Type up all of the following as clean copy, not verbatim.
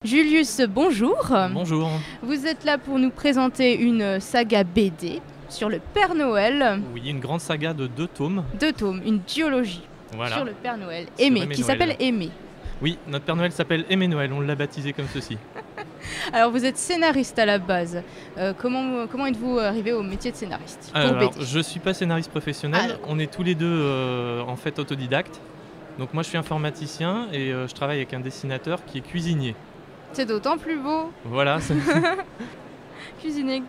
Julius, bonjour. Bonjour. Vous êtes là pour nous présenter une saga BD sur le Père Noël. Oui, une grande saga de 2 tomes. 2 tomes, une duologie Voilà. sur le Père Noël. Sur Aimé, Aimé qui Noël. s'appelle Aimé. Oui, notre Père Noël s'appelle Aimé Noël, on l'a baptisé comme ceci. Alors vous êtes scénariste à la base. Comment êtes-vous arrivé au métier de scénariste pour Alors, BD? je ne suis pas scénariste professionnel, on est tous les deux en fait autodidactes. Donc moi je suis informaticien et je travaille avec un dessinateur qui est cuisinier. C'est d'autant plus beau, Voilà, cuisiner.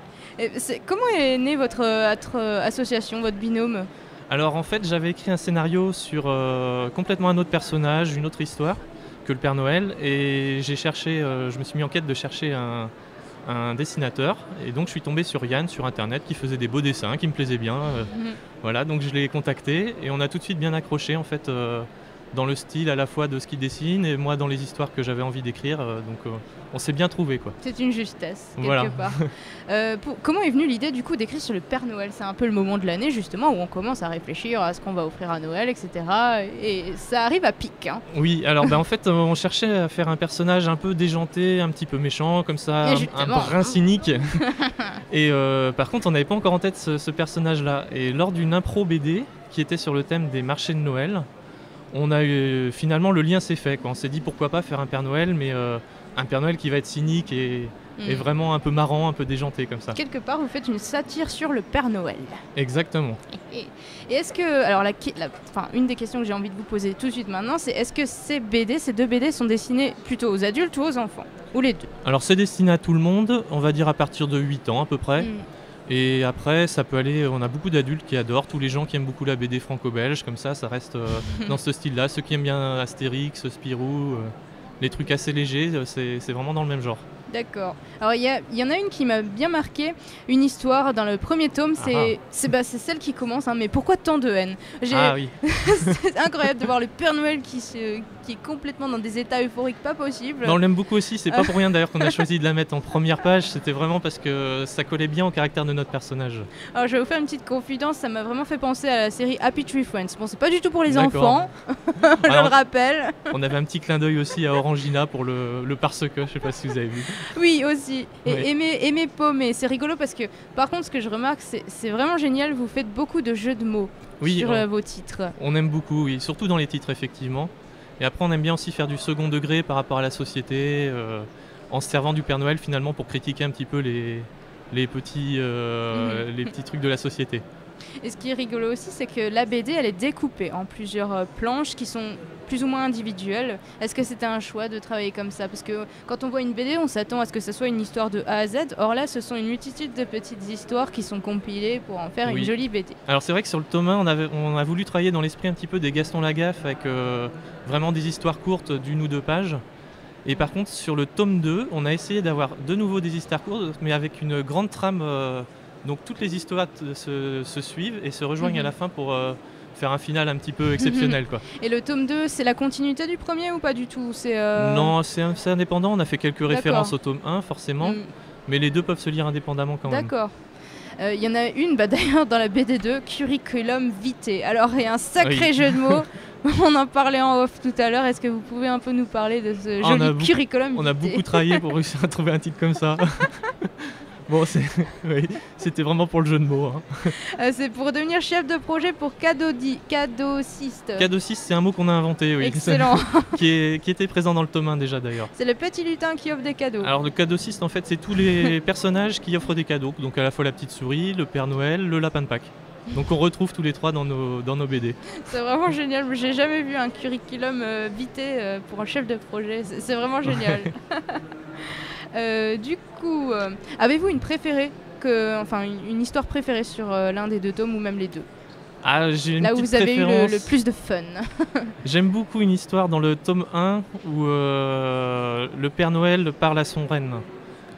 Comment est née votre association, votre binôme? Alors en fait j'avais écrit un scénario sur complètement un autre personnage, une autre histoire que le Père Noël et j'ai cherché, je me suis mis en quête de chercher un dessinateur et donc je suis tombé sur Yann sur internet qui faisait des beaux dessins, qui me plaisaient bien. Voilà, donc je l'ai contacté et on a tout de suite bien accroché en fait dans le style à la fois de ce qu'il dessine et moi dans les histoires que j'avais envie d'écrire. Donc on s'est bien trouvé quoi. C'est une justesse, quelque Voilà. part. Comment est venue l'idée du coup d'écrire sur le Père Noël? C'est un peu le moment de l'année justement où on commence à réfléchir à ce qu'on va offrir à Noël, etc. Et ça arrive à pic. Hein. Oui, alors en fait on cherchait à faire un personnage un peu déjanté, un petit peu méchant, comme ça, Et un justement. brin cynique. Et par contre on n'avait pas encore en tête ce personnage-là. Et lors d'une impro BD qui était sur le thème des marchés de Noël, on a eu, finalement le lien s'est fait, quoi. On s'est dit pourquoi pas faire un Père Noël, mais un Père Noël qui va être cynique et vraiment un peu marrant, un peu déjanté comme ça. Quelque part, vous faites une satire sur le Père Noël. Exactement. Et est-ce que, alors une des questions que j'ai envie de vous poser tout de suite maintenant, c'est est-ce que ces deux BD sont destinées plutôt aux adultes ou aux enfants? Ou les deux? Alors c'est destiné à tout le monde, on va dire à partir de 8 ans à peu près. Et après, ça peut aller, on a beaucoup d'adultes qui adorent, tous les gens qui aiment beaucoup la BD franco-belge, comme ça reste dans ce style-là. Ceux qui aiment bien Astérix, Spirou, les trucs assez légers, c'est vraiment dans le même genre. D'accord. Alors il y en a une qui m'a bien marqué, une histoire dans le premier tome, c'est celle qui commence, hein, mais pourquoi tant de haine? Ah oui. C'est incroyable de voir le Père Noël qui est complètement dans des états euphoriques pas possibles. On l'aime beaucoup aussi, c'est pas pour rien d'ailleurs qu'on a choisi de la mettre en première page, c'était vraiment parce que ça collait bien au caractère de notre personnage. Alors je vais vous faire une petite confidence, ça m'a vraiment fait penser à la série Happy Tree Friends. Bon, c'est pas du tout pour les D'accord. enfants, je le rappelle. On avait un petit clin d'œil aussi à Orangina pour le parce-que, je sais pas si vous avez vu. Oui, aussi. Et Oui. aimer paumer, c'est rigolo parce que, par contre, ce que je remarque, c'est vraiment génial, vous faites beaucoup de jeux de mots sur vos titres. On aime beaucoup, oui, surtout dans les titres, effectivement. Et après, on aime bien aussi faire du second degré par rapport à la société, en se servant du Père Noël, finalement, pour critiquer un petit peu les petits trucs de la société. Et ce qui est rigolo aussi, c'est que la BD, elle est découpée en plusieurs planches qui sont plus ou moins individuelles. Est-ce que c'était un choix de travailler comme ça? Parce que quand on voit une BD, on s'attend à ce que ce soit une histoire de A à Z. Or là, ce sont une multitude de petites histoires qui sont compilées pour en faire une jolie BD. Alors c'est vrai que sur le tome 1, on a voulu travailler dans l'esprit un petit peu des Gaston Lagaffe avec vraiment des histoires courtes d'1 ou 2 pages. Et par contre, sur le tome 2, on a essayé d'avoir de nouveau des histoires courtes, mais avec une grande trame. Donc toutes les histoires se suivent et se rejoignent à la fin pour faire un final un petit peu exceptionnel, quoi. Et le tome 2, c'est la continuité du premier ou pas du tout? Non, c'est indépendant, on a fait quelques références au tome 1 forcément, mais les deux peuvent se lire indépendamment quand même. D'accord. Il y en a une, d'ailleurs dans la BD 2, Curriculum Vitae. Alors il y a un sacré jeu de mots, on en parlait en off tout à l'heure, est-ce que vous pouvez un peu nous parler de ce joli Curriculum Vitae? On a beaucoup travaillé pour réussir à trouver un titre comme ça. Bon, c'était vraiment pour le jeu de mots. Hein. C'est pour devenir chef de projet pour cadeauciste. Cadeauciste, c'est un mot qu'on a inventé, oui. Excellent. qui était présent dans le tome 1 déjà d'ailleurs. C'est le petit lutin qui offre des cadeaux. Alors le cadeauciste, en fait, c'est tous les personnages qui offrent des cadeaux. Donc à la fois la petite souris, le Père Noël, le lapin de Pâques. Donc on retrouve tous les trois dans nos BD. C'est vraiment génial, j'ai jamais vu un curriculum vitae pour un chef de projet, c'est vraiment génial. Du coup, avez-vous une histoire préférée sur l'un des 2 tomes ou même les deux? J'ai une Là où petite vous avez eu préférence. le plus de fun. J'aime beaucoup une histoire dans le tome 1 où le Père Noël parle à son renne.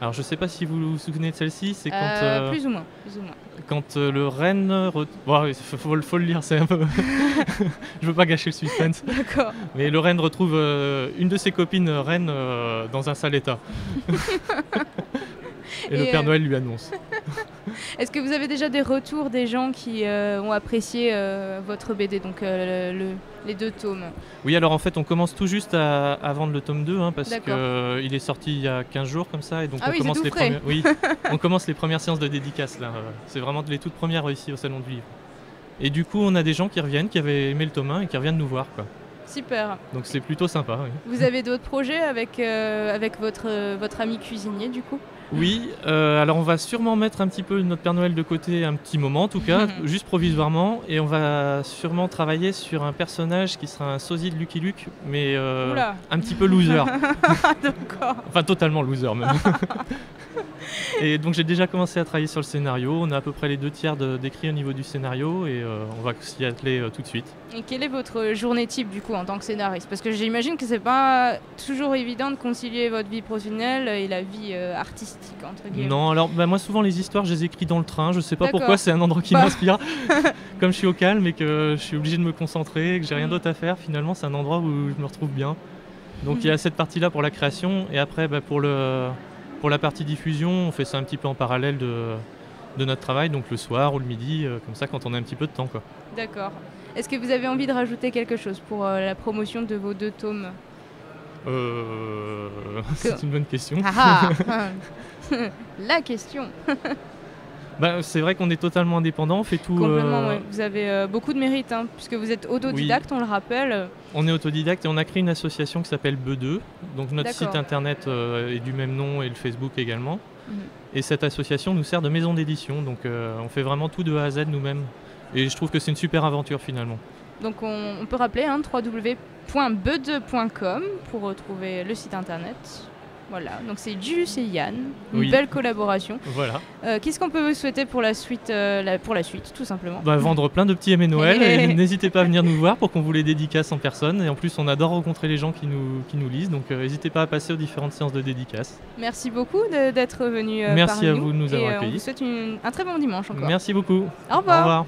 Alors je sais pas si vous vous souvenez de celle-ci, c'est quand... Plus ou moins. Quand le renne... Bon, faut le lire, c'est un peu... Je veux pas gâcher le suspense. D'accord. Mais le renne retrouve une de ses copines reine dans un sale état. Et le Père Noël lui annonce. Est-ce que vous avez déjà des retours des gens qui ont apprécié votre BD, donc les 2 tomes? Oui, alors en fait, on commence tout juste à vendre le tome 2, parce D'accord. qu'il est sorti il y a 15 jours comme ça, et donc Ah oui, c'est tout frais. oui, on commence les premières séances de dédicaces là. C'est vraiment les toutes premières ici au Salon du Livre. Et du coup, on a des gens qui reviennent, qui avaient aimé le tome 1 et qui reviennent nous voir, quoi. Super. Donc c'est plutôt sympa, oui. Vous avez d'autres projets avec votre ami cuisinier, du coup? Oui, alors on va sûrement mettre un petit peu notre Père Noël de côté un petit moment en tout cas, juste provisoirement, et on va sûrement travailler sur un personnage qui sera un sosie de Lucky Luke, mais Oula. un petit peu loser, D'accord. enfin totalement loser même. Et donc j'ai déjà commencé à travailler sur le scénario, on a à peu près les 2/3 d'écrit au niveau du scénario, et on va s'y atteler tout de suite. Et quelle est votre journée type du coup en tant que scénariste? Parce que j'imagine que c'est pas toujours évident de concilier votre vie professionnelle et la vie artistique entre guillemets. Non, alors moi souvent les histoires je les écris dans le train, je sais pas D'accord. pourquoi, c'est un endroit qui Bah. m'inspire. Comme je suis au calme et que je suis obligé de me concentrer, que j'ai rien d'autre à faire, finalement c'est un endroit où je me retrouve bien. Donc il y a cette partie-là pour la création, et après pour la partie diffusion, on fait ça un petit peu en parallèle de notre travail, donc le soir ou le midi, comme ça quand on a un petit peu de temps, quoi. D'accord. Est-ce que vous avez envie de rajouter quelque chose pour la promotion de vos 2 tomes? C'est une bonne question. Ah ah. La question. C'est vrai qu'on est totalement indépendant, on fait tout. Complètement, ouais. Vous avez beaucoup de mérite, puisque vous êtes autodidacte, on le rappelle. On est autodidacte et on a créé une association qui s'appelle Be2. Donc notre D'accord. site internet est du même nom, et le Facebook également. Mhm. Et cette association nous sert de maison d'édition, donc on fait vraiment tout de A à Z nous-mêmes. Et je trouve que c'est une super aventure finalement. Donc on peut rappeler www.be2.com pour retrouver le site internet. Voilà, donc c'est Jus et Yann, une Oui. belle collaboration. Voilà. Qu'est-ce qu'on peut vous souhaiter pour la suite, tout simplement? Vendre plein de petits aimés Noël, et n'hésitez pas à venir nous voir pour qu'on vous les dédicace en personne. Et en plus, on adore rencontrer les gens qui nous lisent, donc n'hésitez pas à passer aux différentes séances de dédicaces. Merci beaucoup d'être venu Merci parmi à nous. vous de nous avoir Et on accueillis. vous souhaite un très bon dimanche encore. Merci beaucoup. Au revoir. Au revoir.